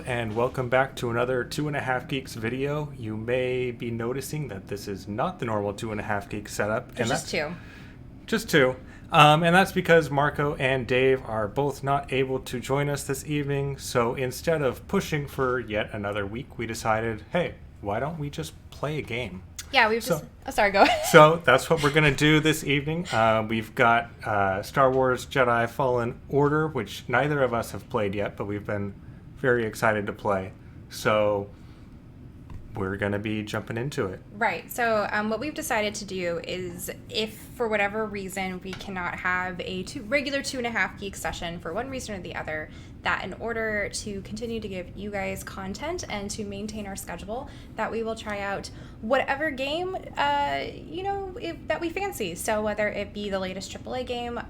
and welcome back to another 2.5 Geeks video. You may be noticing that this is not the normal 2.5 Geeks setup. There's just two. Just two. And that's because Marco and Dave are both not able to join us this evening. So instead of pushing for yet another week, we decided, hey, why don't we just play a game? Yeah, we've just... Oh, sorry, go ahead. So that's what we're going to do this evening. We've got Star Wars Jedi Fallen Order, which neither of us have played yet, but we've been very excited to play. So we're going to be jumping into it. Right. So what we've decided to do is if for whatever reason we cannot have a regular 2.5 Geek session for one reason or the other, that in order to continue to give you guys content and to maintain our schedule, that we will try out whatever game, that we fancy. So whether it be the latest AAA game,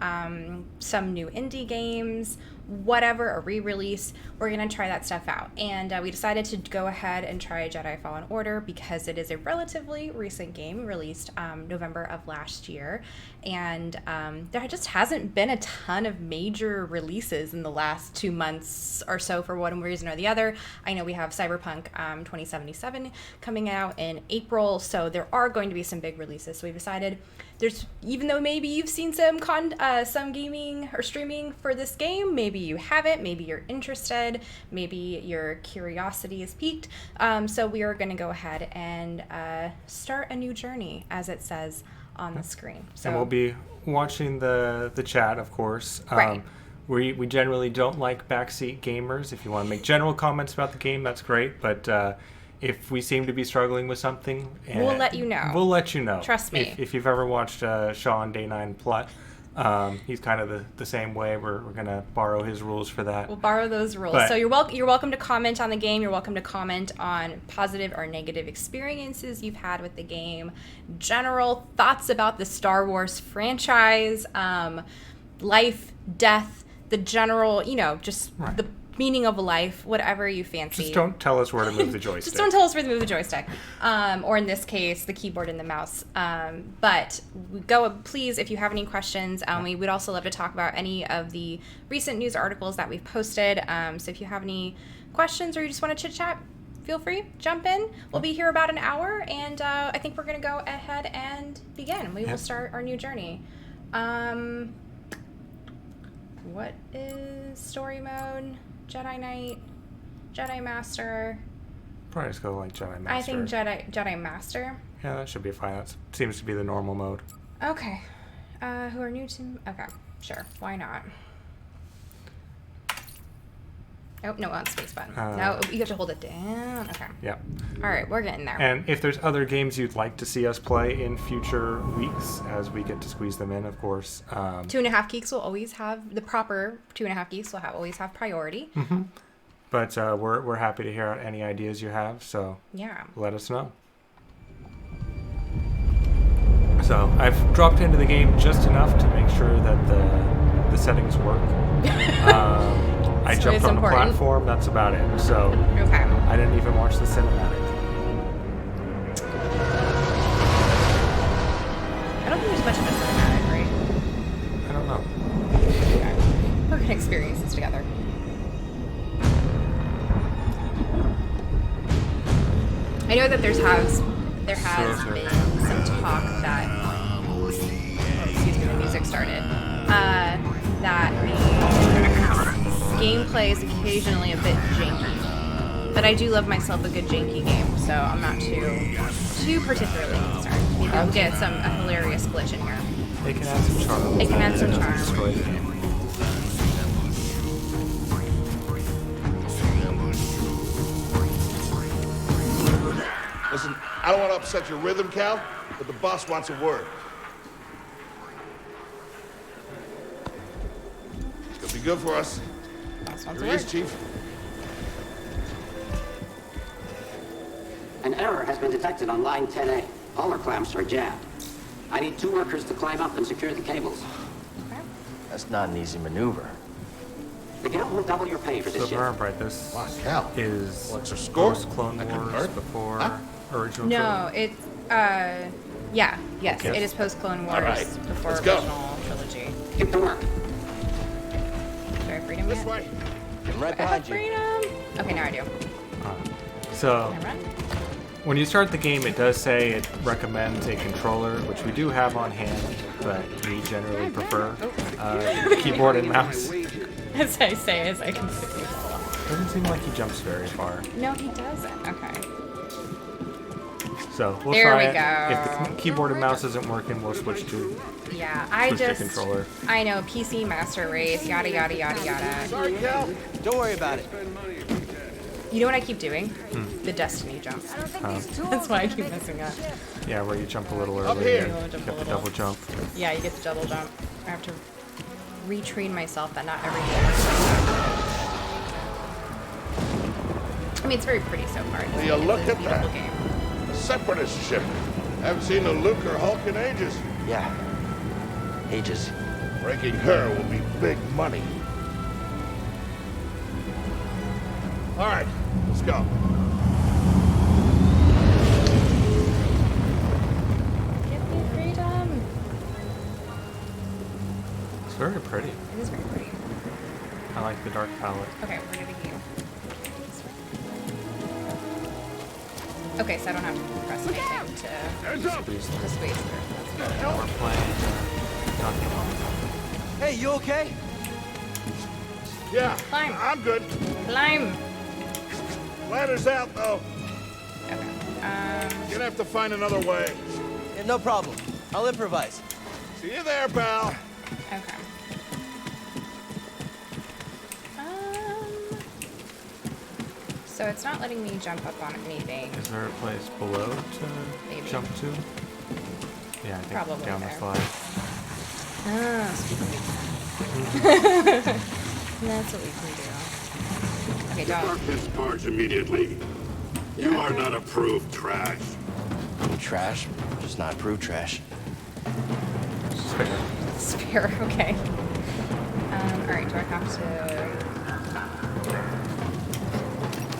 some new indie games, whatever, a re-release, we're going to try that stuff out. And we decided to go ahead and try Jedi Fallen Order because it is a relatively recent game released November of last year. And there just hasn't been a ton of major releases in the last 2 months or so for one reason or the other. I know we have Cyberpunk 2077 coming out in April, so there are going to be some big releases. So we decided even though maybe you've seen some gaming or streaming for this game, maybe you haven't, maybe you're interested, maybe your curiosity is piqued. So we are going to go ahead and start a new journey, as it says on the screen. So, and we'll be watching the chat, of course. Right. We generally don't like backseat gamers. If you want to make general comments about the game, that's great. But if we seem to be struggling with something, we'll let you know. We'll let you know. Trust me. If you've ever watched Shaw Day 9 Plot, he's kind of the same way. We're going to borrow his rules for that. We'll borrow those rules. But, so you're welcome to comment on the game. You're welcome to comment on positive or negative experiences you've had with the game, general thoughts about the Star Wars franchise, life, death, the general, just right. The meaning of life, whatever you fancy. Just don't tell us where to move the joystick. Just don't tell us where to move the joystick. Or in this case, the keyboard and the mouse. But please, if you have any questions, we would also love to talk about any of the recent news articles that we've posted. So if you have any questions or you just want to chit-chat, feel free, jump in. We'll be here about an hour, and I think we're going to go ahead and begin. We will start our new journey. What is story mode? Jedi Knight, Jedi Master. Probably just go like Jedi Master. I think Jedi Master. Yeah, that should be fine. That seems to be the normal mode. Okay. Who are new to... Okay, sure. Why not? Oh, no, on space button. No, you have to hold it down. Okay. Yeah. All right, we're getting there. And if there's other games you'd like to see us play in future weeks, as we get to squeeze them in, of course. 2.5 Geeks will always have... The proper 2.5 Geeks will always have priority. Mm-hmm. But we're happy to hear out any ideas you have, so yeah, let us know. So I've dropped into the game just enough to make sure that the settings work. I jumped on the platform, that's about it. So okay. I didn't even watch the cinematic. I don't think there's much of a cinematic, right? I don't know. Okay. We're going to experience this together. I know that there has been some talk that the music started. That the gameplay is occasionally a bit janky. But I do love myself a good janky game, so I'm not too particularly concerned. Maybe we'll get a hilarious glitch in here. They can add some charm. They can add some charm. Destroy the game. Listen, I don't want to upset your rhythm, Cal, but the boss wants a word. It's gonna be good for us. Here he is, Chief. An error has been detected on line 10A. All our clamps are jammed. I need 2 workers to climb up and secure the cables. Okay. That's not an easy maneuver. The Guild will double your pay for this So shift. remember, right, this Wow, Cal. is What's your score? post-Clone I can Wars learn. before Huh? original No, trilogy. it's yes, Okay. it is post Clone Wars All right, before let's go. original trilogy. Get to work. Do I have freedom This yet? way. I'm right I have behind you. freedom. Okay, now I do. So Can I run? when you start the game, it does say it recommends a controller, which we do have on hand, but we generally prefer keyboard and mouse. As I say, as I completely fall off. Doesn't seem like he jumps very far. No, he doesn't. Okay. So we'll There try we it. go. If the keyboard and mouse isn't working, we'll switch to Yeah, controller. I know, PC Master Race, yada yada yada yada. Sorry, Cal. Don't worry about it. You know what I keep doing? The Destiny jump. That's why I keep messing up. Yeah, where you jump a little early. Up here. and Jump a Get the little. double jump. Yeah, you get the double jump. I have to retrain myself that not every game. I mean, it's very pretty so far. It's Will you look a at beautiful that? game. A separatist ship. Haven't seen a Luke or Hulk in ages. Yeah. Ages. Breaking her will be big money. All right, let's go. Give me freedom. It's very pretty. It is very pretty. I like the dark palette. Okay, we're gonna be. Okay, so I don't have to press anything to Squeeze squeeze through. That's good. We're playing Donkey Kong. Hey, you okay? Yeah, Climb. I'm good. Climb. Ladder's out, though. Okay. You're gonna have to find another way. Yeah, no problem. I'll improvise. See you there, pal. Okay. So it's not letting me jump up on anything. Is there a place below to Maybe. jump to? Yeah, I think Probably down there. the slide. Ah, stupid. That's what we can do. Okay, don't. Park this barge immediately. You are not approved trash. Trash, just not approved trash. Spare. Spare, okay. Alright, do I have to...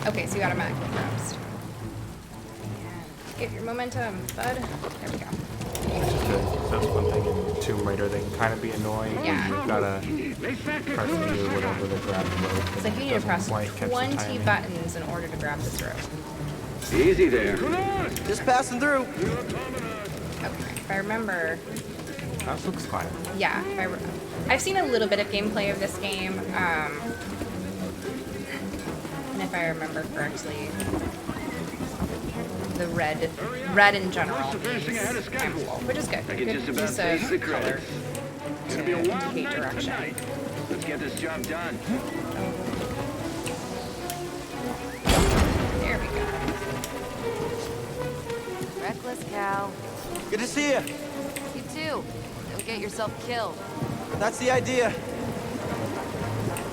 Okay, so you automatically browsed. Get your momentum, bud. There we go. Which is good. So that's one thing in Tomb Raider that can kind of be annoying. Yeah. You've got to press E or whatever to grab the rope. It's like you need to press Quite catch the 20 timing. buttons in order to grab this rope. Easy there. Just passing through. Okay, if I remember... That looks fine. Yeah, I've seen a little bit of gameplay of this game, and if I remember correctly, the red in general means I'm full, which is good. Good use of color to indicate direction. Let's get this job done. There we go. Reckless, Cal. Good to see you. You too. Don't get yourself killed. That's the idea.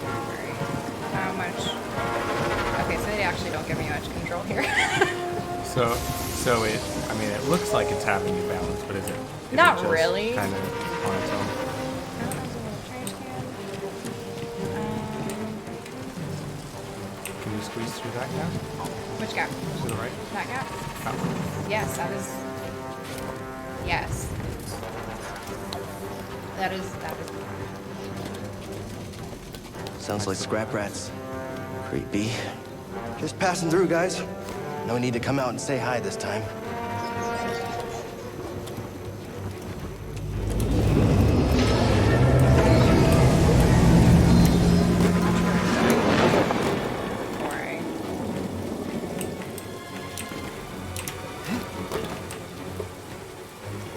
Alright, how much? Okay, so they actually don't give me much control here. So it, I mean, it looks like it's having you balance, but is it? Not really. Kind of on its own. Can you squeeze through that gap? Which gap? To the right? That gap? Oh. Yes, that is. Yes. That is. Sounds like scrap rats. Creepy. Just passing through, guys. No need to come out and say hi this time. Alright.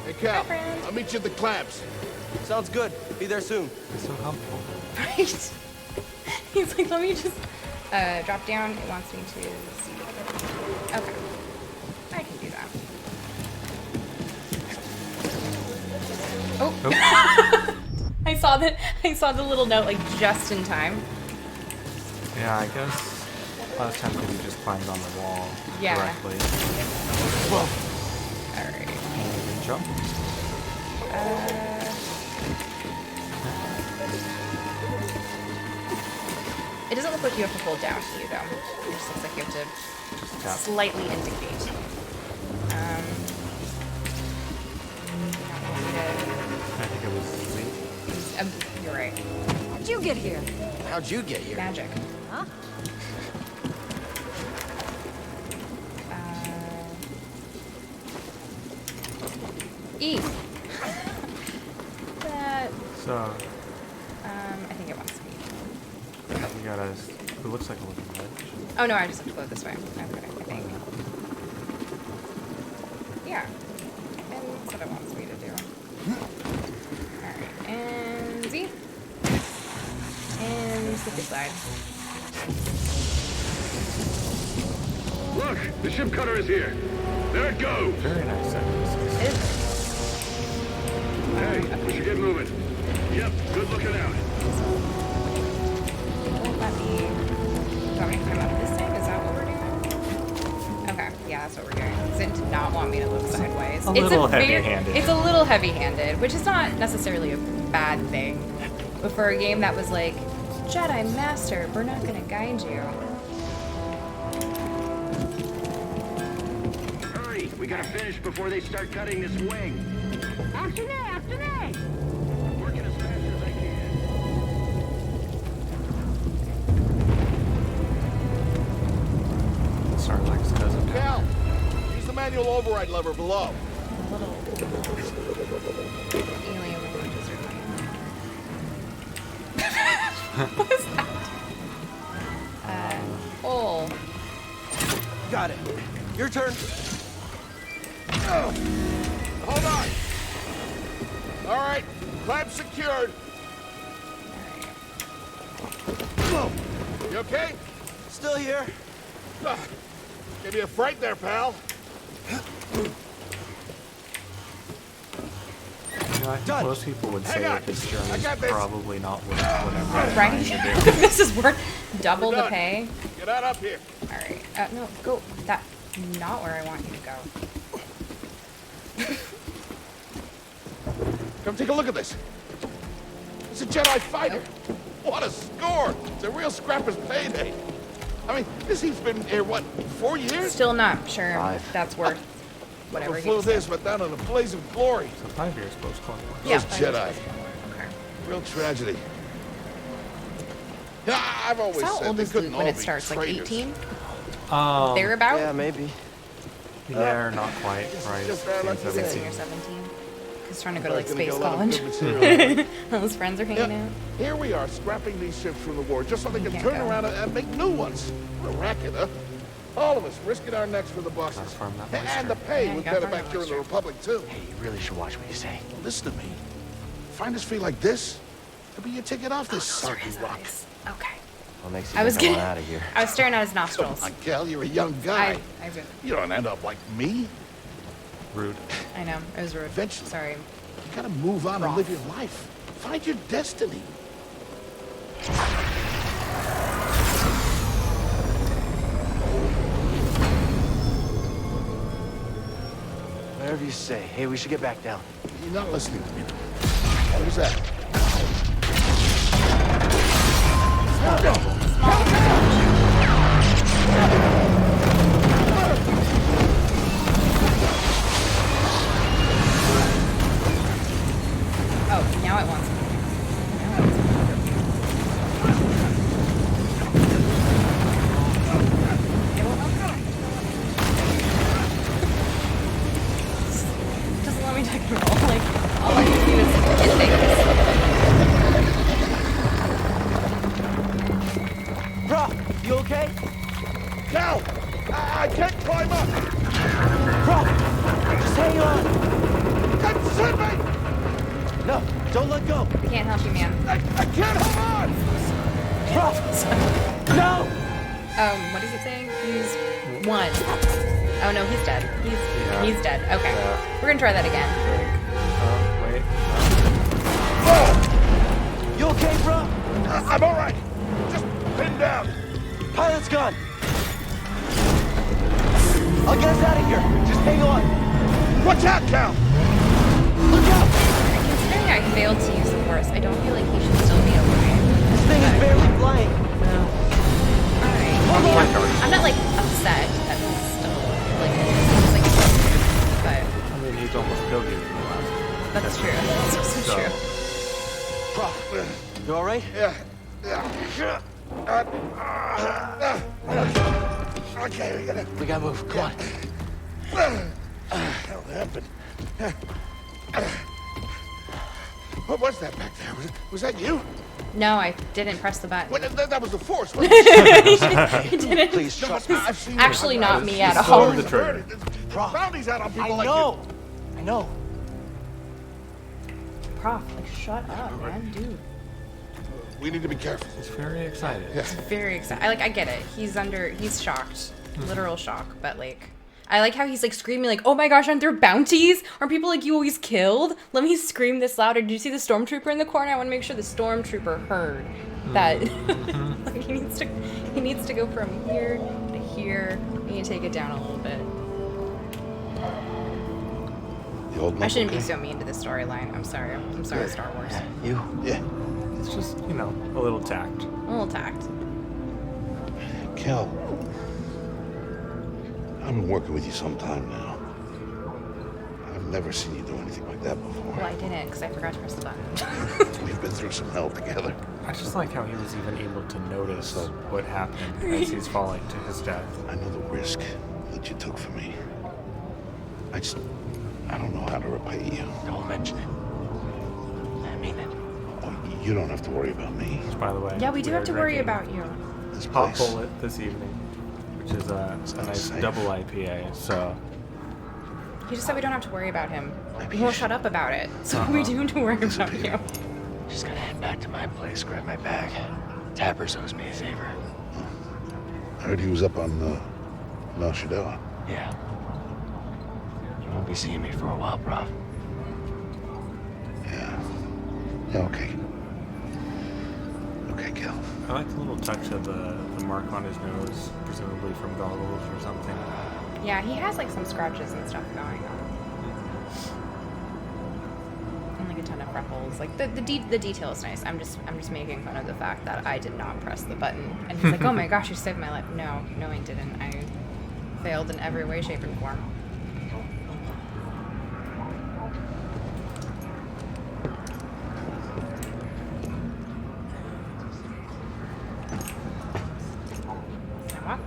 Hey, Cal. Hi, friend. I'll meet you at the clamps. Sounds good. Be there soon. It's so helpful. Right? He's like, let me just drop down. It wants me to see. Okay. I can do that. Oh. I saw the little note like just in time. Yeah, I guess last time because you just climbed on the wall Yeah. directly. Alright. And you can jump. It doesn't look like you have to hold down to you though. It just looks like you have to Just tap. slightly indicate. You don't want me to I think it was Z. you're right. How'd you get here? How'd you get here? Magic. Huh? E. That. So, I think it wants speed. we got a. It looks like a little ledge. Oh no, I just have to go this way. Okay, I think. Yeah. And that's what it wants me to do. Alright, and Z. And slippery slide. Look, the ship cutter is here. There it goes. Very nice set. It is. Hey, we should get moving. Yep, good looking out. Won't let me. Do you want me to come out of this thing? Is that what we're doing? Okay, yeah, that's what we're doing. Zin did not want me to look sideways. A little heavy-handed. It's a little heavy-handed, which is not necessarily a bad thing. But for a game that was like, Jedi Master, we're not gonna guide you. Hurry, we gotta finish before they start cutting this wing. Action A, action A! Working as fast as I can. Sarlacc's cousin. Cal, use the manual override lever below. Little alien languages are funny. What is that? Oh. Got it. Your turn. Hold on. All right, clamp secured. You okay? Still here. Give me a fright there, pal. You know, I think Done. most people would say Hang on. that this journey I is got this. probably not worth whatever I'm Right? trying to do. This is worth double We're the done. pay. Get out up here. Alright. No, go. That's not where I want you to go. Come take a look at this. It's a Jedi fighter. What a score! It's a real scrapper's payday. I mean, this he's been here, what, 4 years? Still not sure 5. that's worth whatever Never he flew just this, said. but down in a blaze of glory. So 5 years post Clone Wars. Yeah, Those I guess Jedi. that's okay. Real tragedy. Yeah, I've always So how said old they is couldn't Luke when all it be starts? Like traitors. 18? Um, Thereabout? Yeah, maybe. yeah, not quite. Right. just our lucky 16 day. or 17. He's trying to go to like Gonna space get a lot of college. good material. All his friends are hanging Yeah, out. here we are, scrapping these ships from the war just so they can Can't turn go. around and make new ones. What a racket, huh? All of us risking our necks for the bosses. Gotta farm that And moisture. the pay Yeah, was you gotta better farm back that during the moisture. Republic, too. Hey, you really should watch what you say. Listen to me. Find us fee like this, it'll be your ticket off this Stare soggy his rock. eyes. Okay. What makes you I was think I gonna. want out of here? I was staring at his Come nostrils. on, Cal, you're a young guy. I would. You don't end up like me. Rude. I know. It was rude. Eventually. Sorry. You gotta move on and Rough. live your life. Find your destiny. Whatever you say. Hey, we should get back down. You're not listening to me. What is that? Oh, now it wants me. Now it wants me. It won't- Doesn't let me take a roll. Like, all I can do is hit things. Bro, you okay? Cal! I can't climb up! Bro, just hang on. Consent me! No, don't let go. I can't help you, man. I can't hold on! Bro, no! What is it saying? He's one. Oh no, he's dead. Yeah. He's dead. Okay. Yeah. We're gonna try that again. Oh, wait. Oh, You okay, bro? I'm all right. Just pinned down. Pilot's gone. I'll get us out of here. Just hang on. Watch out, Cal! Look out! Considering I failed to use the force, I don't feel like he should still be alive. This thing is barely flying. Alright. I'm not like upset that he's still like but I mean, he's almost killed you in the last. that's true. That's also So, true. Oh, You all right? yeah. Okay, we gotta... We gotta move. Come on. Hell happened. What was that back there? Was that you? No, I didn't press the button. Well, that was the Force. Wasn't it? He didn't. Please trust me. I've seen Actually, it. not me at Slow all. to the trigger. There's bounties out on people I like know. I know. Prof, like, shut up, man, dude. you. We need to be careful. He's very excited. Very excited. I get it. He's shocked, literal shock. But like, I like how he's like screaming like, "Oh my gosh, aren't there bounties? Aren't people like you always killed? Let me scream this louder." Did you see the stormtrooper in the corner? I want to make sure the stormtrooper heard that. Like he needs to go from here to here. You need to take it down a little bit. The old I shouldn't be so mean to the storyline. I'm sorry. I'm sorry, Star Wars. You? Yeah. It's just, you know, a little tact. A little tact. Kel, I've been working with you some time now. I've never seen you do anything like that before. Well, I didn't because I forgot to press the button. We've been through some hell together. I just like how he was even able to notice what happened as he's falling to his death. I know the risk that you took for me. I don't know how to repay you. Don't mention it. I mean it. Oh, you don't have to worry about me. Which, by the way, Yeah, we do have to worry drinking about you. This Hot place. Bullet this evening, which is a nice safe. double IPA. So He just said we don't have to worry about him. Maybe He you won't should shut up about it. So we do have to worry about disappear. you. Just gotta head back to my place, grab my bag. Tappers owes me a favor. I heard he was up on Mount Shadowah. Yeah. You won't be seeing me for a while, Prof. Yeah, okay. Okay, Kel. I like the little touch of the mark on his nose, presumably from goggles or something. Yeah, he has like some scratches and stuff going on. And like a ton of freckles. Like the detail is nice. I'm just making fun of the fact that I did not press the button. And he's like, "Oh my gosh, you saved my life." No, I didn't. I failed in every way, shape, and form. Can I walk?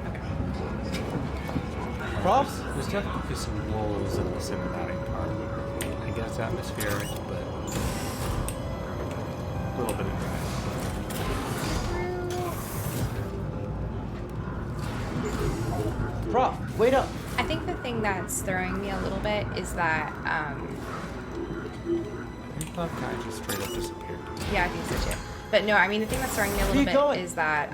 Okay. Prof? There's definitely some wolves in the cinematic part. I guess atmospheric, but a little bit of drag. Prof, wait up. I think the thing that's throwing me a little bit is that, I think that guy just straight up disappeared. yeah, I think so too. But no, I mean, the thing that's throwing me a little Keep bit going. is that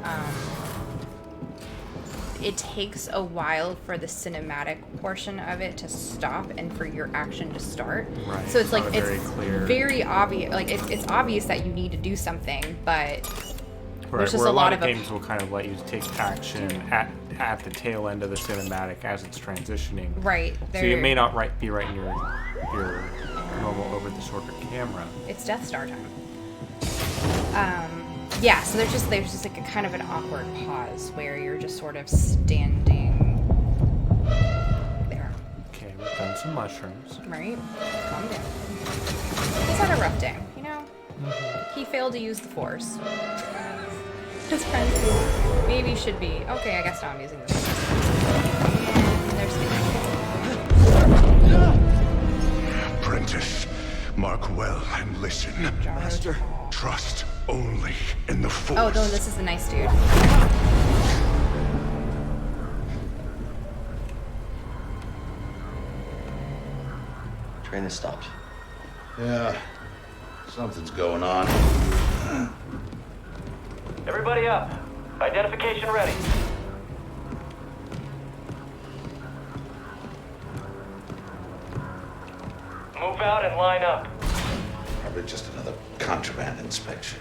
it takes a while for the cinematic portion of it to stop and for your action to start. Right, So it's like, not a very clear- very obvious, like it's obvious that you need to do something, but Right, there's just where a lot of of games will kind of let you take action at the tail end of the cinematic as it's transitioning. right. So you there- may not be right in your normal over the shoulder camera. It's Death Star time. Yeah, so there's just like a kind of an awkward pause where you're just sort of standing there, Okay, we've done some mushrooms. right? Calm down. He's had a rough day, you know? He failed to use the Force. His friends who maybe should be. Okay, I guess now I'm using the Force. And there's the Apprentice, mark well and listen. Master. Trust only in the Force. Oh, no, this is the nice dude. Train has stopped. Yeah, something's going on. Everybody up. Identification ready. Move out and line up. Probably just another contraband inspection.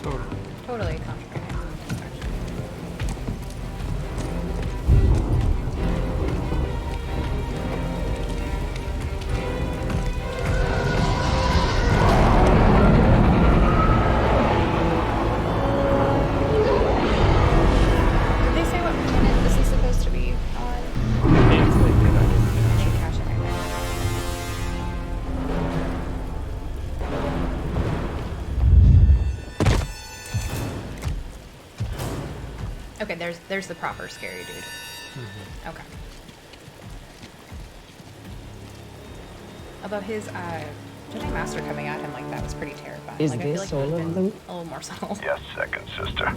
Totally contraband. Did they say what minute this is supposed to be on? I didn't catch it right now. Okay, there's the proper scary dude. Okay. Although his Jedi Master coming at him like that was pretty terrifying. Is like, I feel this like all of them? a little more subtle. Yes, second sister.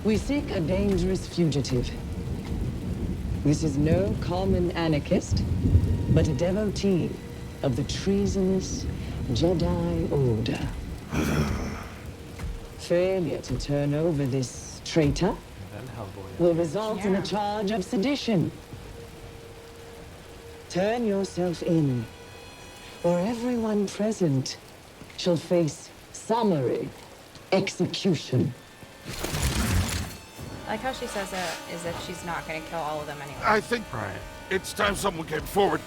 We seek a dangerous fugitive. This is no common anarchist, but a devotee of the treasonous Jedi Order. Failure to turn over this traitor will result in a charge of sedition. Turn yourself in, or everyone present shall face summary execution. I like how she says it as if she's not going to kill all of them anyway. I think it's time someone came forward.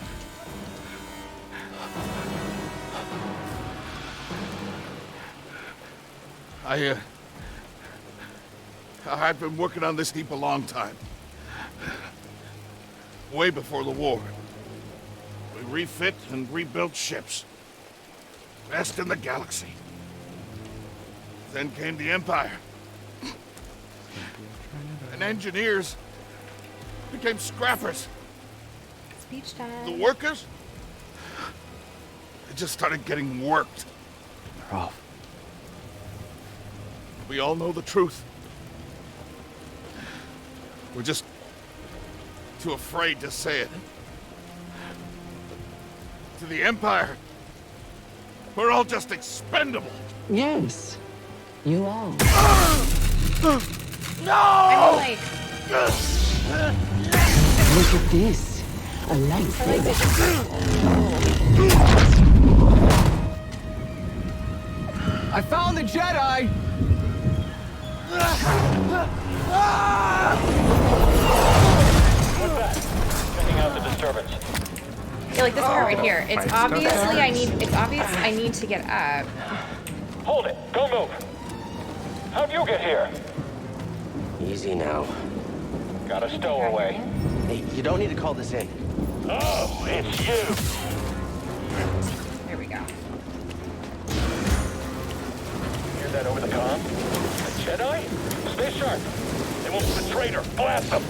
I've been working on this heap a long time. Way before the war. We refit and rebuilt ships. Best in the galaxy. Then came the Empire. And engineers became scrappers. Speech time. The workers, they just started getting worked. They're off. We all know the truth. We're just too afraid to say it. To the Empire, we're all just expendable. Yes, you are. No! I'm like, Look at this. A lightsaber. I found the Jedi! What's that? Checking out the disturbance. yeah, like this part right here. It's obvious I need to get up. Hold it. Don't move. How'd you get here? Easy now. Got a stowaway. Hey, you don't need to call this in. Oh, it's you. There we go. Hear that over the comm? A Jedi? Stay sharp. They won't be a traitor. Blast them.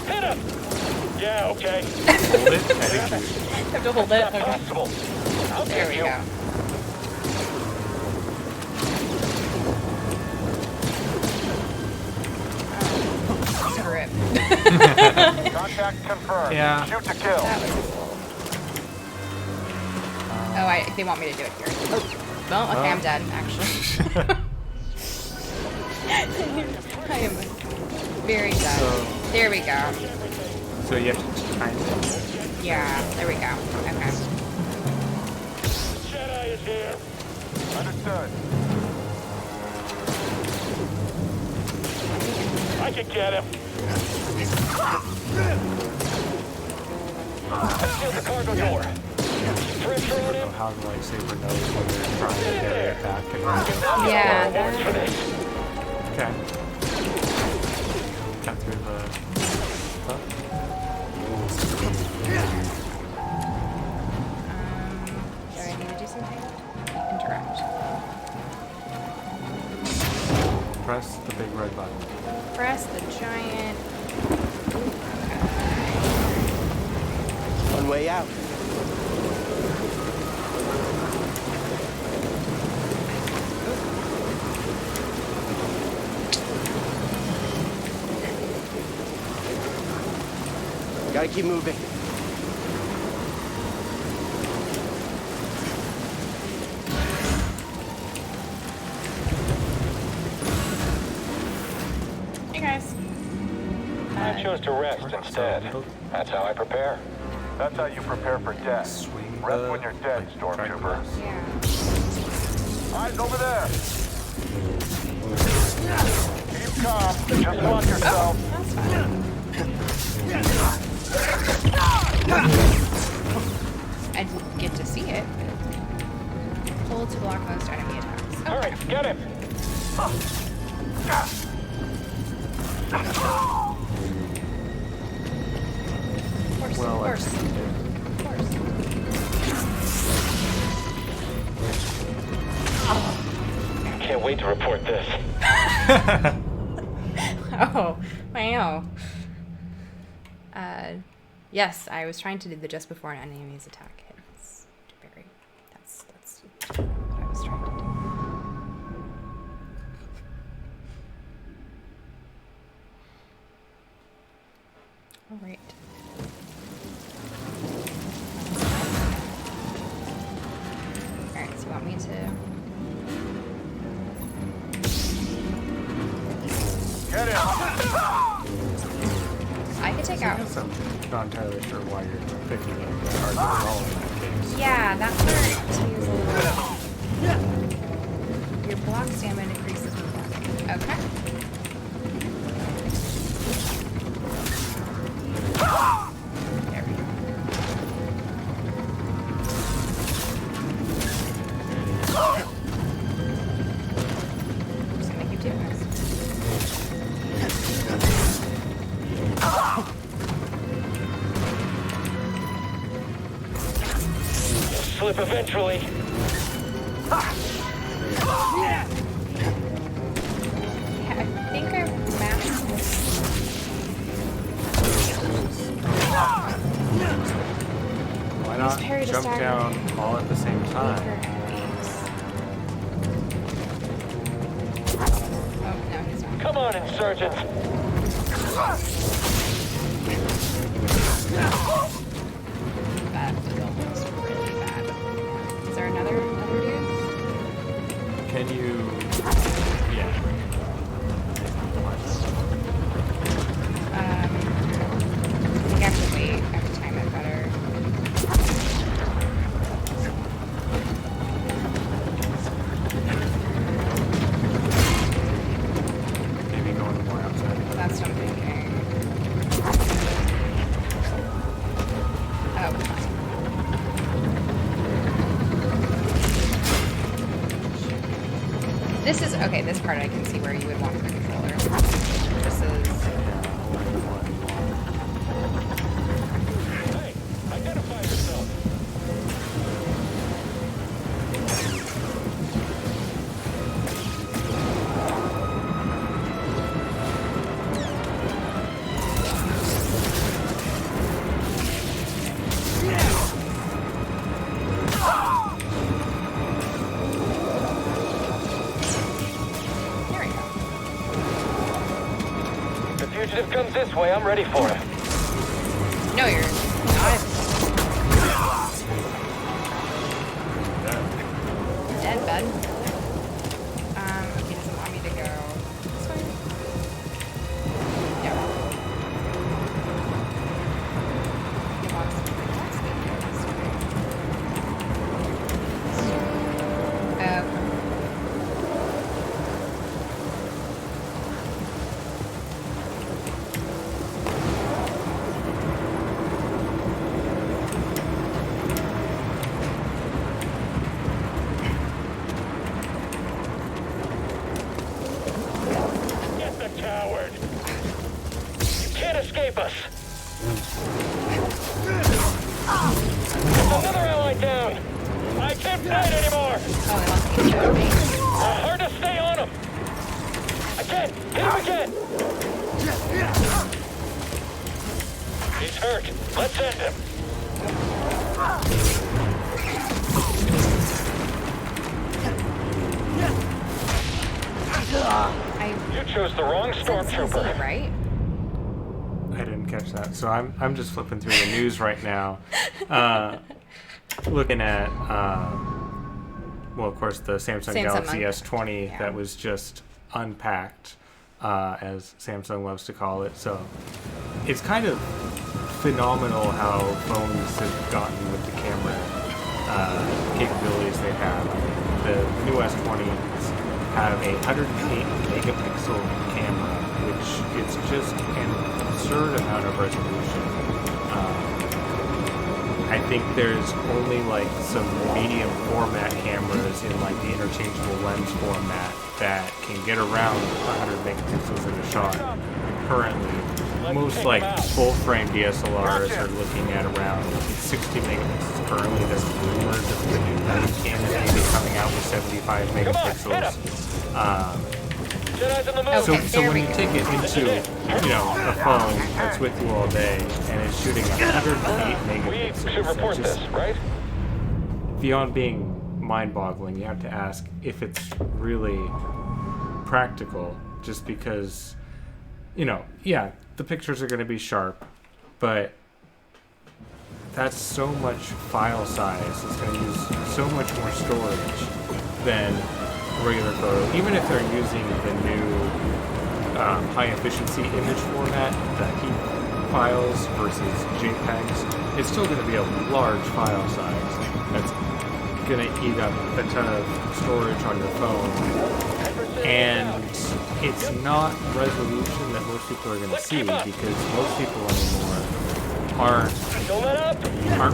Hit him. Yeah, okay. Hold it and execute. Have to hold it. Not possible. How There dare we you? go. Rip. Contact confirmed. Yeah. Shoot to kill. That was cool. Oh, they want me to do it here. Oh. Well, okay, I'm dead, actually. I am very dead. There we go. So you have to time it. Yeah, there we go. Okay. Jedi is here. Understood. I can get him. Seal the cargo door. Pressure on him. How the lightsaber knows when they're trying to get it back and Yeah, For this. okay. Cut through the stuff. Do I need to do something? Interact. Press the big red button. Press the giant. One way out. Gotta keep moving. Hey guys. I chose to rest instead. That's how I prepare. That's how you prepare for death. Swing Rest the when you're dead, Stormtrooper. Yeah. Eyes over there. Keep calm. Just watch yourself. That's fine. I didn't get to see it, but hold to block most enemy attacks. Oh, All right, get him. Well, of course. Can't wait to report this. Oh, wow. Yes, I was trying to do the just before an enemy's attack hits. That's what I was trying to do. All right. All right, so you want me to... Get it! I could take out... I'm not entirely sure why you're picking it hard to roll in that case. Yeah, that's where to use a little... Your block stamina decreases with blocking. Okay. There we go. Just gonna keep doing this. Slip eventually. Yeah, I think I mapped this. Why not parry to jump stagger. down all at the same time? Oh, no, he's not. Come on, insurgents. That was almost really bad. Is there another dude? Can you... Yeah. I think I have to wait. I have to time it better. Maybe going more outside. That's what I'm thinking. Oh, fine. This is okay. This part I can see where you would want the controller. This is. Hey, identify yourself. There we go. If the fugitive comes this way, I'm ready for him. No, you're not. Dead, bud. He doesn't want me to go this way. Yeah. He wants me to go this way. Get the coward. You can't escape us. There's another ally down. I can't fight anymore. Oh, he wants me to go me. Hard to stay on him. Again, hit him again. He's hurt. Let's end him. You chose the wrong stormtrooper. Right? I didn't catch that. So I'm just flipping through the news right now. Looking at, well, of course, the Samsung Galaxy S20 that was just unpacked, as Samsung loves to call it. So it's kind of phenomenal how phones have gotten with the camera capabilities they have. The new S20s have a 108 megapixel camera, which is just an absurd amount of resolution. I think there's only like some medium format cameras in like the interchangeable lens format that can get around 100 megapixels in a shot currently. Most like full frame DSLRs are looking at around 60 megapixels currently. There's rumors of the new Canon maybe coming out with 75 megapixels. Jedi's in the move. So, Okay, so there when we you go. take it into, a phone that's with you all day and is shooting 108 We megapixels, should report that's just this, right? beyond being mind-boggling. You have to ask if it's really practical, just because, yeah, the pictures are going to be sharp, but that's so much file size. It's going to use so much more storage than a regular photo. Even if they're using the new high-efficiency image format, the heap files versus JPEGs, it's still going to be a large file size that's going to eat up a ton of storage on your phone. And it's not resolution that most people are going to see, because most people anymore aren't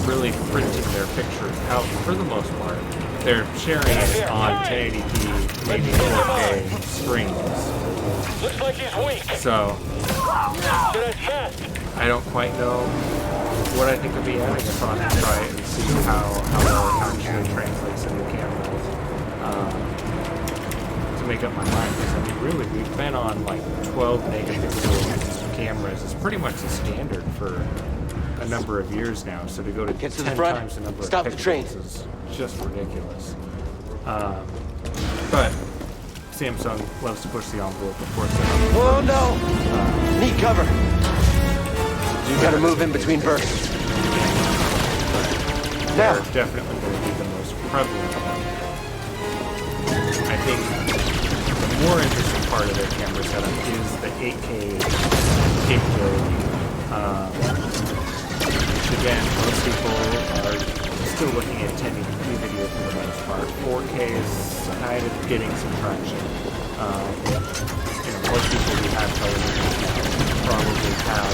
really printing their pictures out for the most part. They're sharing it on 1080p, maybe 4K streams. Looks like he's weak. So I don't quite know what I think of the adding a thought to try it and see how well it actually translates into cameras. To make up my mind, because I mean, really, we've been on like 12 megapixel cameras. It's pretty much the standard for a number of years now. So to go to Get to 10 the front. times the number Stop of the train. pixels is just ridiculous. But Samsung loves to push the envelope, of course. Oh no! Need cover. You gotta move in between bursts. They're definitely going to be the most prevalent one. I think the more interesting part of their camera setup is the 8K capability. Which again, most people are still looking at 1080p video for the most part. 4K is kind of getting some traction. Most people who have television probably have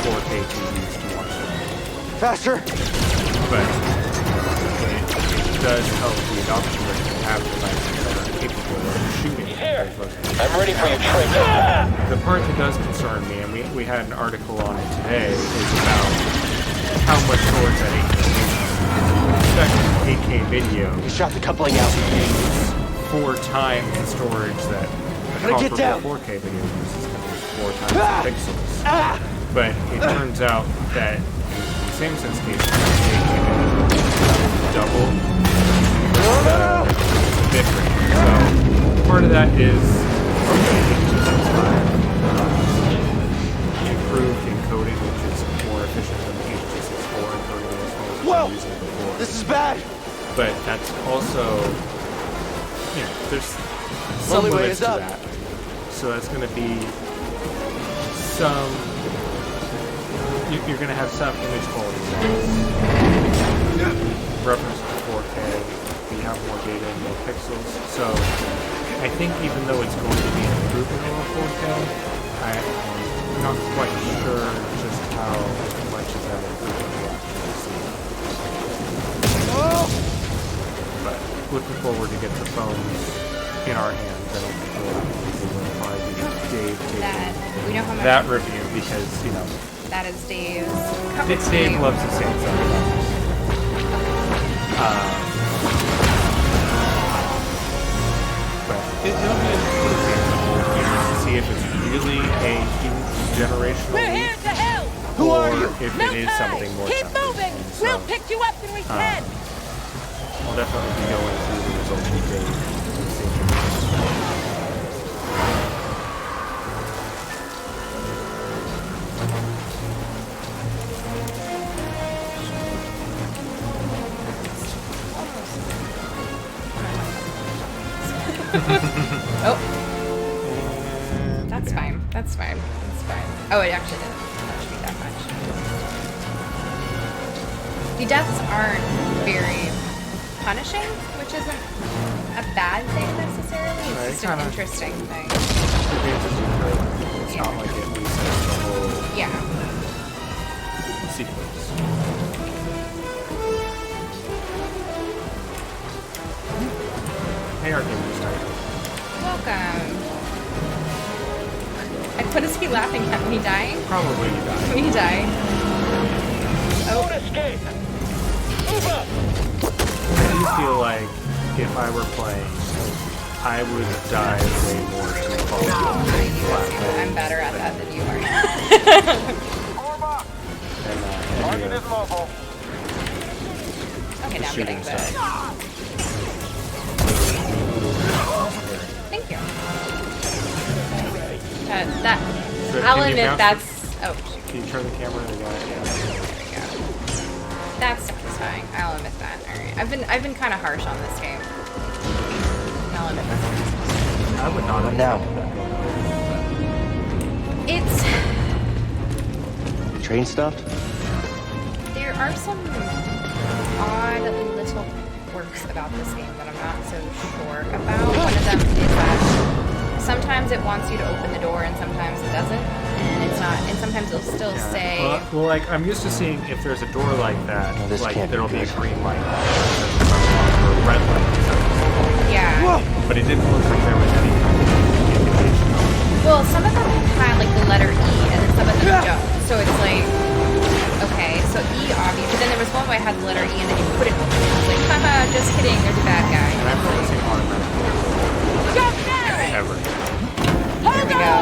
4K TVs to watch them. Faster! But it does help the adoption rate to have devices that are capable of shooting. I'm ready for your trick. The part that does concern me, and we had an article on it today, is about how much storage that 8K video. You shot the coupling out. Uses 4 times the storage that a Gotta get down. comparable 4K video uses, because it's 4 times the pixels. But it turns out that in Samsung's case, double the bitrate. So part of that is improved encoding, which is more efficient than the H.264 encoding that was using before. This is bad. But that's also, there's some Only way limits is to up. that. So that's going to be some. You're going to have some image quality reference to 4K. You have more data and more pixels. So I think even though it's going to be an improvement over 4K, I'm not quite sure just how much is that improvement we'll actually see. But looking forward to get the phones in our hands. I don't think we'll have to probably be Dave taking We know how much that review, because that is Dave's. Dave loves the Samsung. But it'll be interesting to see if it's really a huge generational We're leap, here to help. Who are you? if No it is time. something more. Keep moving. So, We'll pick you up when we can. I'll definitely be going through the results with Dave and see if Oh. That's fine. That's fine. That's fine. Oh, it actually didn't touch me that much. The deaths aren't very punishing, which isn't a bad thing necessarily. It's just an interesting thing. It's not like it resets the whole sequence. Hey, our gamers night. Welcome. And what is he laughing at? Me dying? Probably you die. Me dying. Don't escape. Move up. I do feel like if I were playing, I would die way more to fall off. I'm better at that than you are. Target is mobile. Okay, now I'm getting the... Thank you. I'll admit that's... Oh, can you turn the camera to the guy? Yeah. There we go. That's satisfying. I'll admit that. Alright. I've been kind of harsh on this game. I'll admit that. I would not have now. It's... Train stopped? There are some odd little quirks about this game that I'm not so sure about. One of them is that sometimes it wants you to open the door and sometimes it doesn't. And it's not, and sometimes it'll still say... Well, like, I'm used to seeing if there's a door like that, like, there'll be a green light or a red light. Yeah. Whoa. But it didn't look like there was any kind of indication. Well, some of them had, like, the letter E, and then some of them don't. So it's like, okay, so E, obvious. But then there was one where I had the letter E, and then you couldn't open it. I was like, haha, just kidding, there's a bad guy. And I've never seen automatic ever. There we go.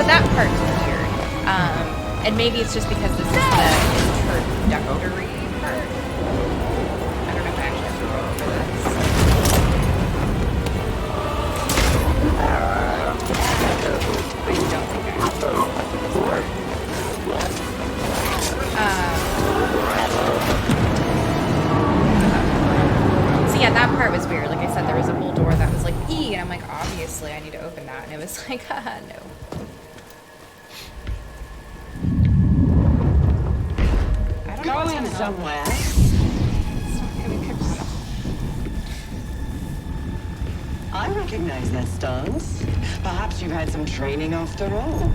So that part's weird. And maybe it's just because this is the introductory part. I don't know if I actually have to roll for this. I don't think I have to roll for this part. So yeah, that part was weird. Like I said, there was a whole door that was like E, and I'm like, obviously I need to open that, and it was like, haha, no. Going somewhere. I recognize that stance. Perhaps you've had some training after all.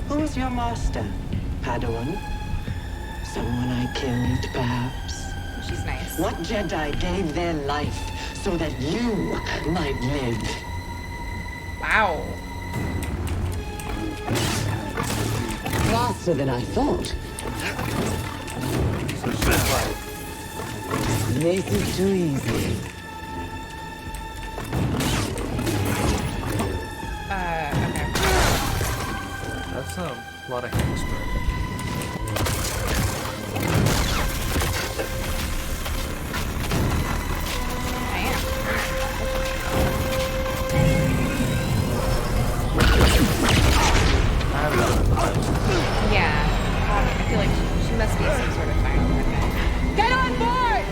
Who was your master? Padawan? Someone I killed, perhaps? She's nice. What Jedi gave their life so that you might live? Wow. Faster than I thought. This is too easy. Okay. That's a lot of hamstring. Yeah. I feel like she must be some sort of final weapon. Get on board!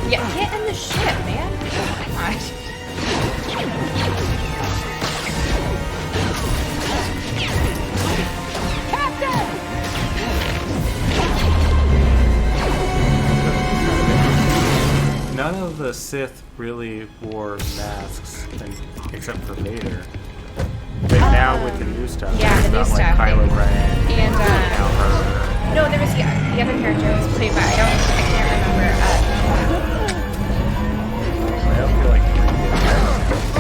Yeah, get in the ship, man. Oh my gosh. None of the Sith really wore masks, except for Vader. But now with the new stuff, yeah, the new like stuff, Kylo Ren, and now her. no, there was the other character was played by I can't remember. I don't feel like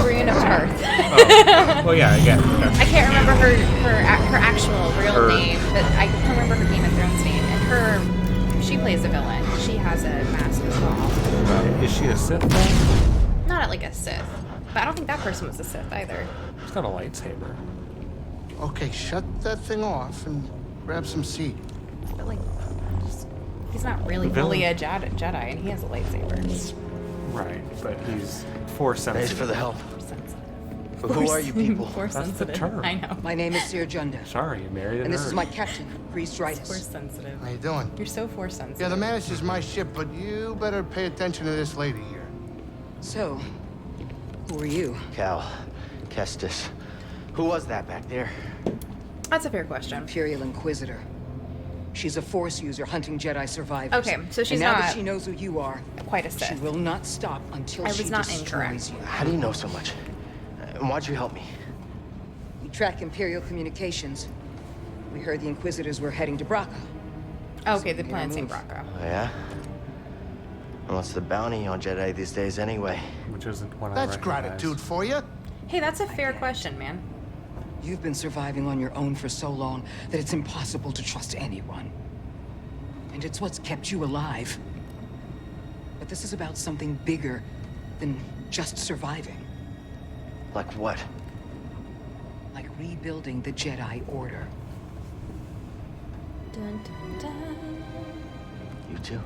Brienne of Tarth. Oh. Well, yeah, again. I can't remember her actual real name, but I can remember her Game of Thrones name. And she plays a villain. She has a mask as well. Is she a Sith? Not like a Sith, but I don't think that person was a Sith either. She's got a lightsaber. Okay, shut that thing off and grab some seed. But like, he's not really fully a Jedi, and he has a lightsaber. Right, but he's Force sensitive. Thanks for the help. But who are you people? That's the term. I know. My name is Seer Junda. Sorry, you married a And this nerd. is my captain, Priest Force Ritus. sensitive. How you doing? You're so force sensitive. Yeah, the manager's my ship, but you better pay attention to this lady here. So, who are you? Cal. Kestis. Who was that back there? That's a fair question. Imperial Inquisitor. She's a Force user hunting Jedi survivors. Okay, so she's and now not that she knows who you are, quite a Sith. she will not stop until I she was not destroys incorrect. you. How do you know so much? And why'd you help me? We track Imperial communications. We heard the Inquisitors were heading to Braca. Okay, the planet's in Braca. Oh, yeah? And what's the bounty on Jedi these days anyway? Which isn't one I That's recognize. gratitude for you. Hey, that's a fair question, man. You've been surviving on your own for so long that it's impossible to trust anyone. And it's what's kept you alive. But this is about something bigger than just surviving. Like what? Like rebuilding the Jedi Order. Dun, dun, dun. You too?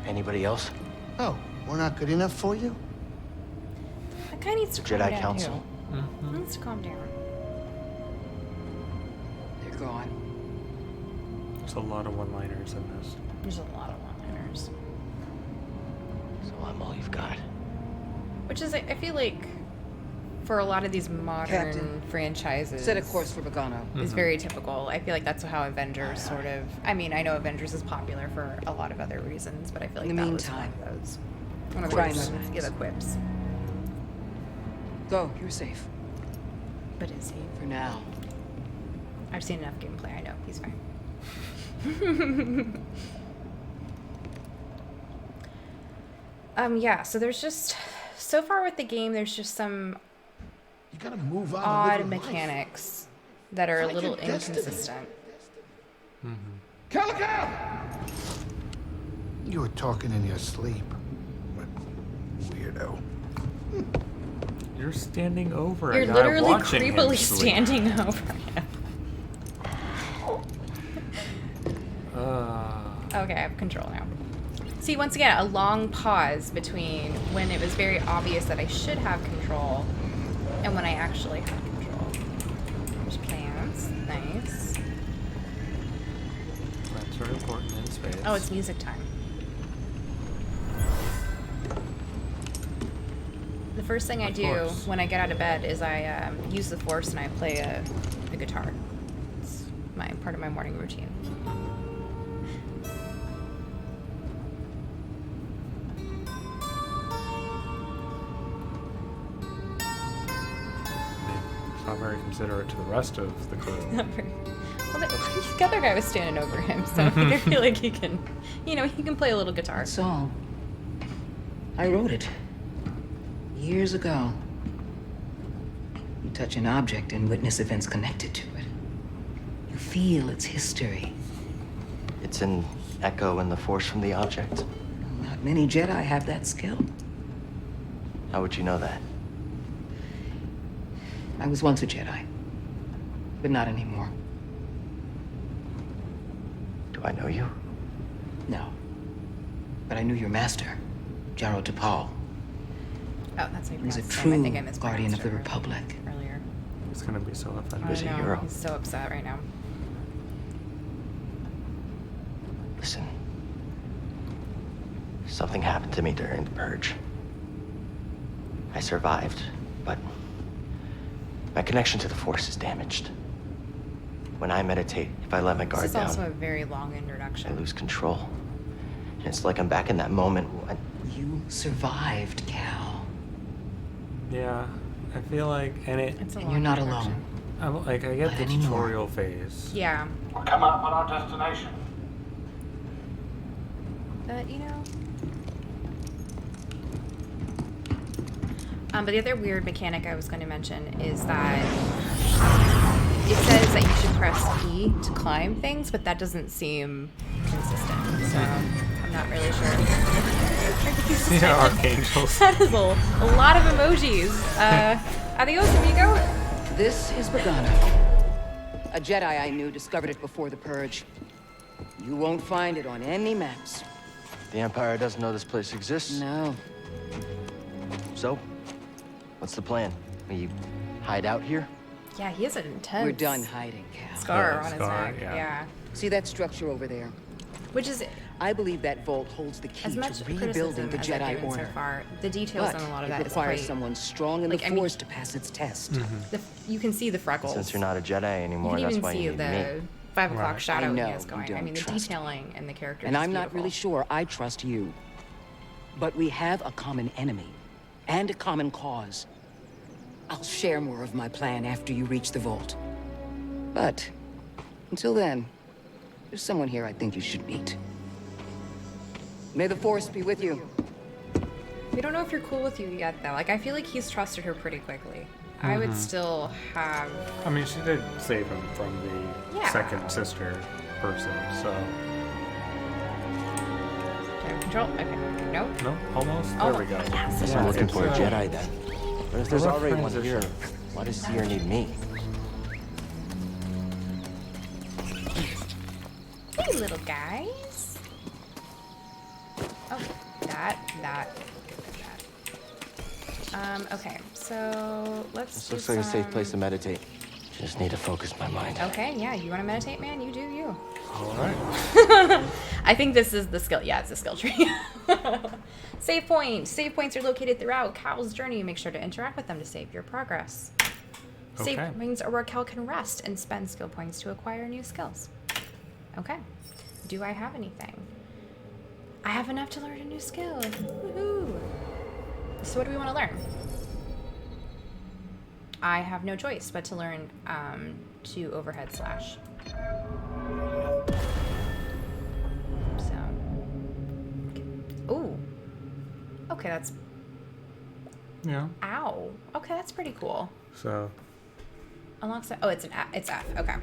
Anybody else? Oh, we're not good enough for you? That guy needs to The calm Jedi down, Council. too. He needs to calm down. They're gone. There's a lot of one-liners in this. There's a lot of one-liners. So I'm all you've got. Which is, I feel like, for a lot of these modern Captain, franchises, set a course for Bogano. is very typical. I feel like that's how Avengers sort of. I mean, I know Avengers is popular for a lot of other reasons, but I feel like In the that meantime, was one of those. One of try those, and yeah, the quips. Go, you're safe. But is he? For now. I've seen enough gameplay. I know he's fine. Yeah. So there's just so far with the game, there's just some You gotta move on. odd and live your life. mechanics that are a Find little your destiny. inconsistent. Calico! You were talking in your sleep. Weirdo. You're standing over You're a guy literally watching him creepily sleep. standing over him. Okay, I have control now. See, once again, a long pause between when it was very obvious that I should have control and when I actually had control. There's plants. Nice. Plants are important in space. Oh, it's music time. The first thing I do course. when I get out of bed is I use the Force and I play the guitar. It's part of my morning routine. It's not very considerate to the rest of the crew. Not very. Well, the other guy was standing over him, so I feel like he can, he can play a little guitar. That's all. I wrote it. Years ago. You touch an object and witness events connected to it. You feel its history. It's an echo in the force from the object. Not many Jedi have that skill. How would you know that? I was once a Jedi, but not anymore. Do I know you? No. But I knew your master, Jaro Tapal. Oh, that's He was a I true think I mispronounced guardian of the her Republic. earlier. He's gonna be so offended. He was a I know, hero. he's so upset right now. Listen. Something happened to me during the purge. I survived, but my connection to the Force is damaged. When I meditate, if I let my guard This is down, also a very long I introduction. lose control. And it's like I'm back in that moment when... You survived, Cal. Yeah, I feel like, and It's a And long you're not introduction. alone. I get Not the anymore. tutorial phase. Yeah, We're coming up on our destination. but but the other weird mechanic I was going to mention is that it says that you should press E to climb things, but that doesn't seem consistent. So I'm not really sure. Yeah, archangels. That is a lot of emojis. Adios, amigo. This is Bogano. A Jedi I knew discovered it before the purge. You won't find it on any maps. The Empire doesn't know this place exists. No. So, what's the plan? We hide out here? Yeah, he has an intense We're done hiding, Cal. scar on his scar, neck. yeah. Yeah. See that structure over there? Which is, I believe that vault holds the as key much to criticism rebuilding the as I've Jedi given Order. so far, the details But on a lot of it that is requires quite... someone strong in like, the I mean- Force to pass its test. You can see the freckles. Since you're not a Jedi You anymore, can that's even why see you need the me. 5 o'clock Right. shadow I he know has you going. I don't mean, the trust detailing and the characters And is I'm not beautiful. really sure I trust you. But we have a common enemy and a common cause. I'll share more of my plan after you reach the vault. But until then, there's someone here I think you should meet. May the Force be with you. We don't know if you're cool with you yet, though. Like, I feel like he's trusted her pretty quickly. I would still have... I mean, she did save him from the second sister person, so... Control? Okay. Nope. Nope, almost. There we go. Guess I'm looking for a Jedi then. But if there's already one here, why does Seer need me? Hey, little guys. Oh, that. Okay, so let's This looks like a safe place to meditate. Just need to focus my mind. Okay, yeah, you want to meditate, man? You do you. All right. I think this is the skill. Yeah, it's a skill tree. Save points. Save points are located throughout Cal's journey. Make sure to interact with them to save your progress. Okay. Save points are where Cal can rest and spend skill points to acquire new skills. Okay. Do I have anything? I have enough to learn a new skill. Woohoo! So what do we want to learn? I have no choice but to learn to overhead slash. So, ooh, okay, that's ow. Okay, that's pretty cool. So, Unlocks that. Oh, it's F. Okay.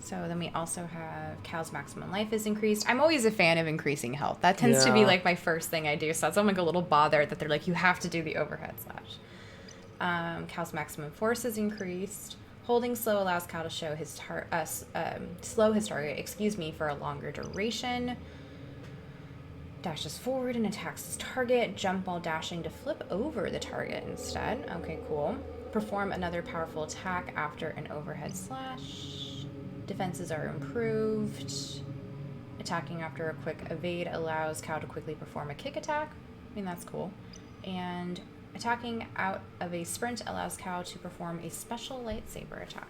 So then we also have Cal's maximum life is increased. I'm always a fan of increasing health. That tends to be like my first thing I do. So that's I'm like a little bothered that they're like, you have to do the overhead slash. Cal's maximum force is increased. Holding slow allows Cal to show his slow his target, for a longer duration. Dashes forward and attacks his target. Jump while dashing to flip over the target instead. Okay, cool. Perform another powerful attack after an overhead slash. Defenses are improved. Attacking after a quick evade allows Cal to quickly perform a kick attack. I mean, that's cool. And attacking out of a sprint allows Cal to perform a special lightsaber attack.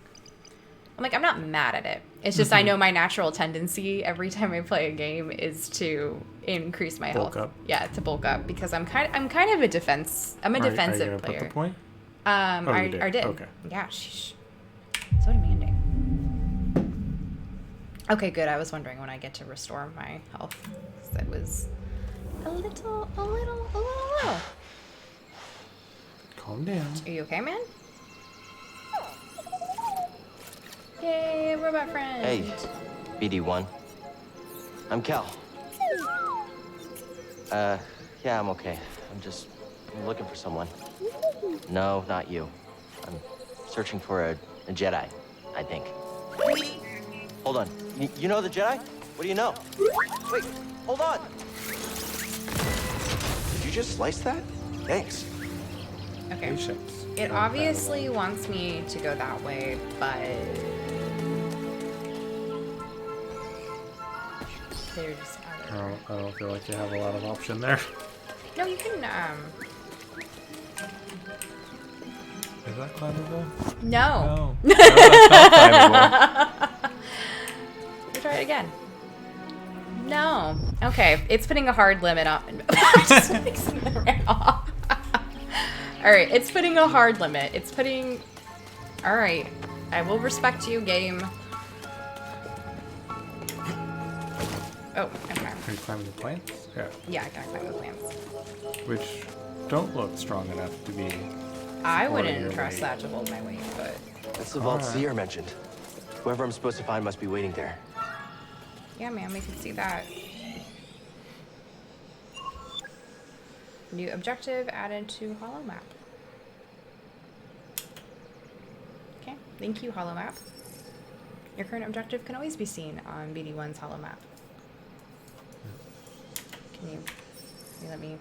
I'm like, I'm not mad at it. It's just I know my natural tendency every time I play a game is to increase my health. Bulk up. Yeah, to bulk up because I'm kind of a defensive are you gonna player. Put the point? I did. Okay. Yeah, sheesh. So demanding. Okay, good. I was wondering when I get to restore my health. That was a little low. Calm down. Are you okay, man? Yay, robot friend. Hey, BD1. I'm Cal. Yeah, I'm okay. I'm looking for someone. No, not you. I'm searching for a Jedi, I think. Hold on. You know the Jedi? What do you know? Wait, hold on. Did you just slice that? Thanks. Okay. Patience. It obviously wants me to go that way, but there's other. I don't feel like you have a lot of option there. No, you can Is that climbable? No. No, that's not climbable. We'll try it again. No. Okay, it's putting a hard limit on. Just mixing them right off. All right, it's putting a hard limit. It's putting. All right, I will respect you, game. Oh, okay. Can you climb the plants? Yeah. Yeah, I can climb the plants. Which don't look strong enough to be. I wouldn't trust that to hold my weight, but. That's the vault Seer mentioned. Whoever I'm supposed to find must be waiting there. Yeah, man, we can see that. New objective added to HoloMap. Okay, thank you, HoloMap. Your current objective can always be seen on BD1's HoloMap. Can you let me...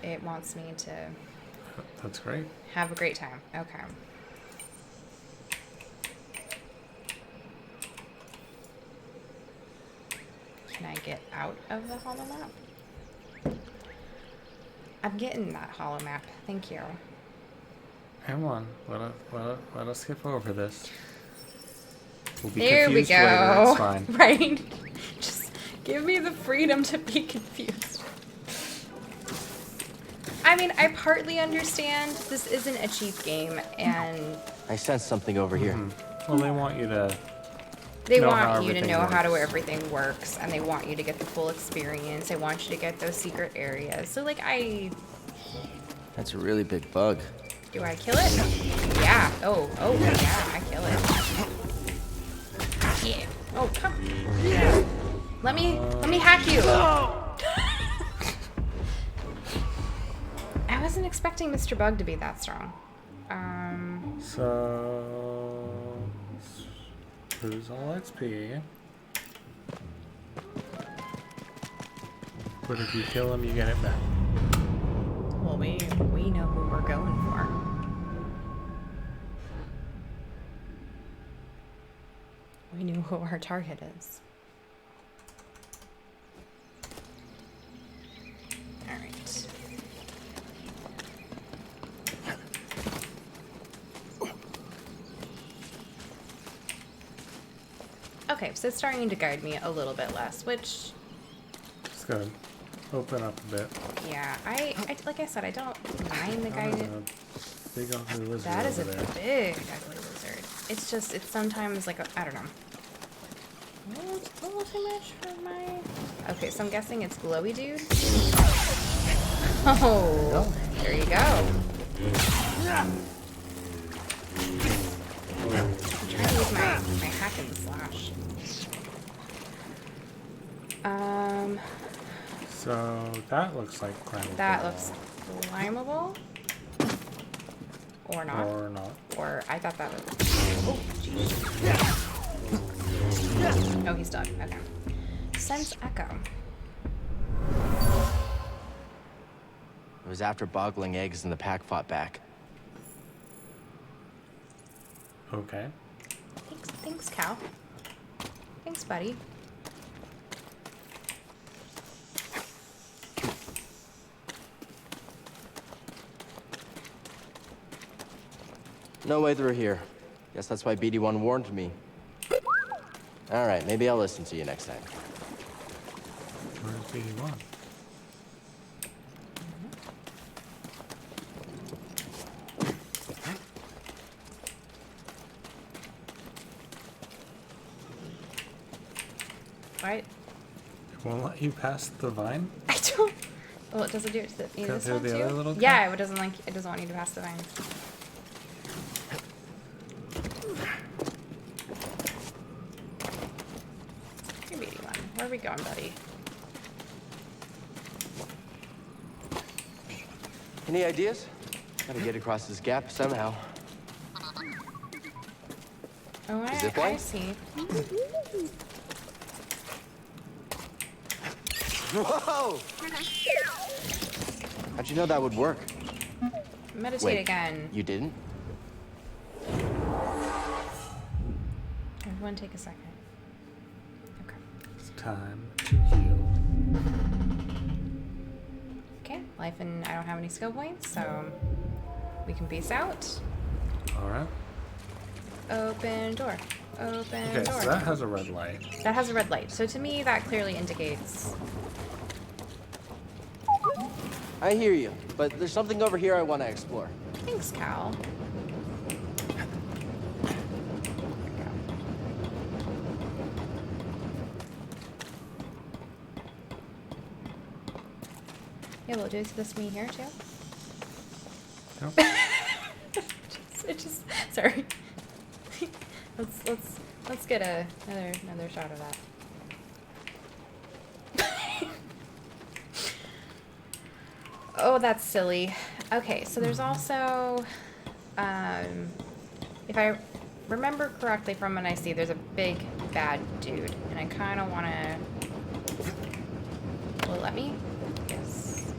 It wants me to... That's great. Have a great time. Okay. Can I get out of the HoloMap? I'm getting that HoloMap. Thank you. Come on. Let us skip over this. We'll be there we confused go. later. It's fine. Right? Just give me the freedom to be confused. I mean, I partly understand this isn't a cheap game, and... I sense something over here. Well, they want you to They want you to know how everything works, and they want you to get the full experience. They want you to get those secret areas. So, like, That's a really big bug. Do I kill it? Yeah. Oh, yeah, I kill it. Yeah. Oh, come. Let me hack you. I wasn't expecting Mr. Bug to be that strong. So lose all XP. But if you kill him, you get it back. Well, we know who we're going for. We knew who our target is. All right. Okay, so it's starting to guide me a little bit less, which... It's gonna open up a bit. Yeah, I like I said, I don't mind the guidance. Big ugly lizard. That is a there. big ugly lizard. It's just, it's sometimes like, I don't know. It's a little too much for my... Okay, so I'm guessing it's glowy dude. Oh, there you go. I'm trying to use my hack and slash. So that looks like climbable. That looks climbable. Or not. Or not. Or I thought that was... Oh, jeez. Oh, he's done. Okay. Sense Echo. It was after boggling eggs and the pack fought back. Okay. Thanks, Cal. Thanks, buddy. No way through here. Guess that's why BD1 warned me. All right, maybe I'll listen to you next time. Where's BD1? What? It won't let you pass the vine? I don't... Well, it doesn't do it to this one, the too? other little guy? Yeah, it doesn't want you to pass the vines. Hey, BD1. Where are we going, buddy? Any ideas? Gotta get across this gap somehow. Oh, I see. Whoa! How'd you know that would work? Meditate Wait, again. You didn't? Everyone take a second. Okay. It's time to heal. Okay, life and I don't have any skill points, so we can peace out. Alright. Open door. Open Okay, door. so that has a red light. That has a red light. So to me, that clearly indicates... I hear you, but there's something over here I want to explore. Thanks, Cal. Yeah, we'll do this me here too. Nope. it just sorry. let's get another shot of that. Oh, that's silly. Okay, so there's also, if I remember correctly from when I see, there's a big bad dude, and I kind of want to. Will it let me? Yes.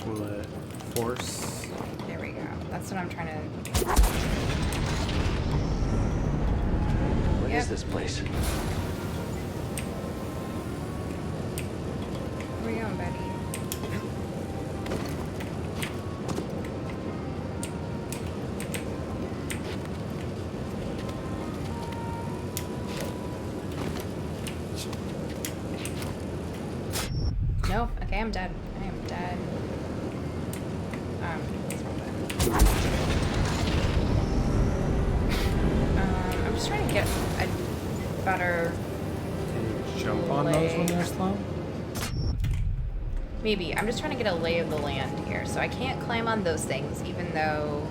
Will it force? There we go. That's what I'm trying to. What is this place? Where you going, buddy? No. Okay, I'm dead. I am dead. What's wrong with it? I'm just trying to get a better... Can you jump on those when they're slow? Maybe. I'm just trying to get a lay of the land here. So I can't climb on those things, even though...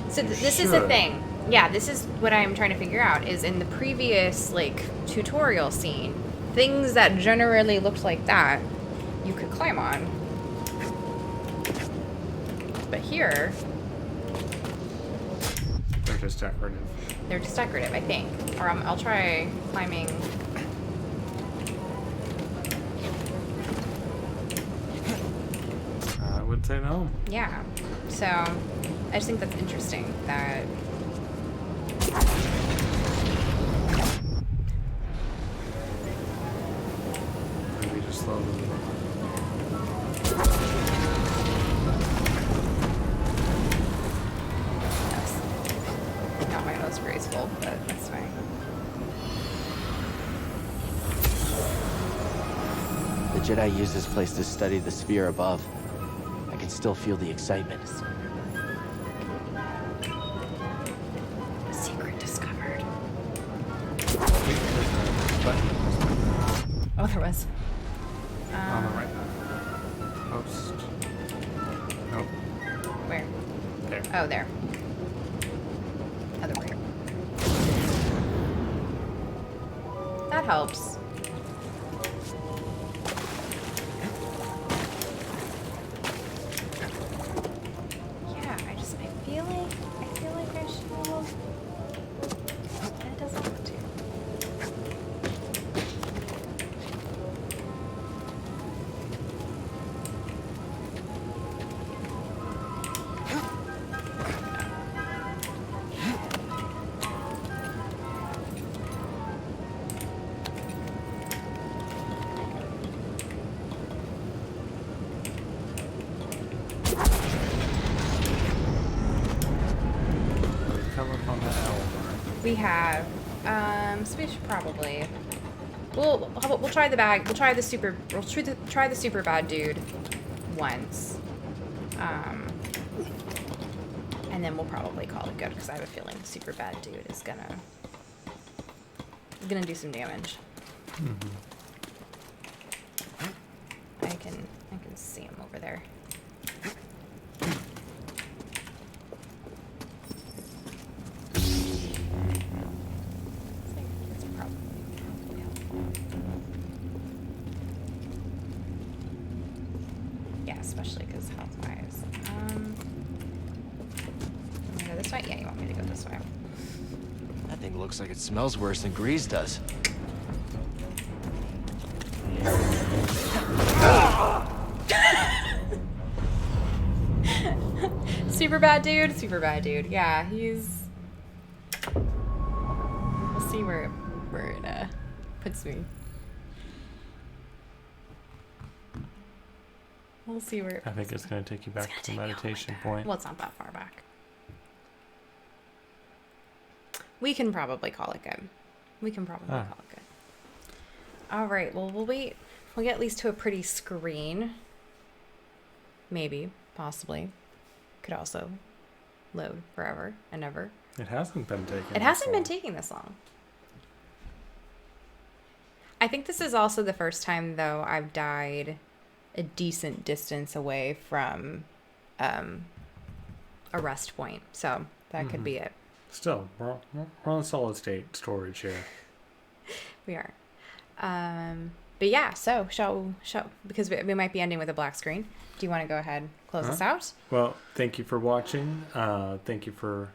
So this is the thing. Yeah, this is what I'm trying to figure out, is in the previous, like, tutorial scene, things that generally looked like that, you could climb on. But here... They're just decorative. They're just decorative, I think. Or I'll try climbing... I would say no. Yeah. So, I just think that's interesting that... Maybe just slowly. That's not my most graceful, but that's fine. The Jedi used this place to study the sphere above. I can still feel the excitement. Secret discovered. Button. Oh, there was. On the right. Post. Nope. Where? There. Oh, there. Other way. That helps. Yeah, I feel like I should have. It doesn't want to. Come up on the L. We have, so we should probably, we'll try the bag, we'll try the super bad dude once, and then we'll probably call it good, because I have a feeling the super bad dude is gonna do some damage. Mm-hmm. I can see him over there. It's probably helpful. Yeah, especially because health-wise. I'm gonna go this way? Yeah, you want me to go this way. That thing looks like it smells worse than Grease does. Super bad dude. Yeah, he's... We'll see where it puts me. We'll see where... I think it's going to take you back to the meditation point. Well, it's not that far back. We can probably call it good. Call it good. All right, well, we'll wait. We'll get at least to a pretty screen. Maybe, possibly. Could also load forever and ever. It hasn't been taking It hasn't been taking this long. I think this is also the first time, though, I've died a decent distance away from a rest point. So that could be it. Still, we're on solid state storage here. We are. But yeah, so show because we might be ending with a black screen. Do you want to go ahead and close us out? Well, thank you for watching. Thank you for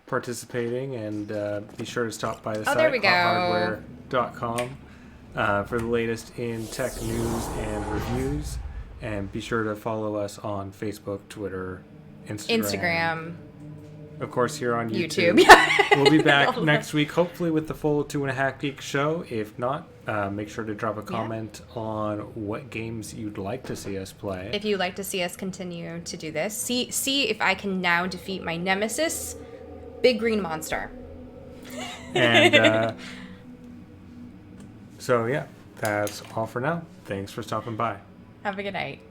participating, and be sure to stop by the site, there we go. HotHardware.com, for the latest in tech news and reviews. And be sure to follow us on Facebook, Twitter, Instagram. Of course, here on YouTube. We'll be back next week, hopefully with the full 2.5 Geeks show. If not, make sure to drop a comment on what games you'd like to see us play. If you'd like to see us continue to do this, see if I can now defeat my nemesis, Big Green Monster. And so, yeah, that's all for now. Thanks for stopping by. Have a good night.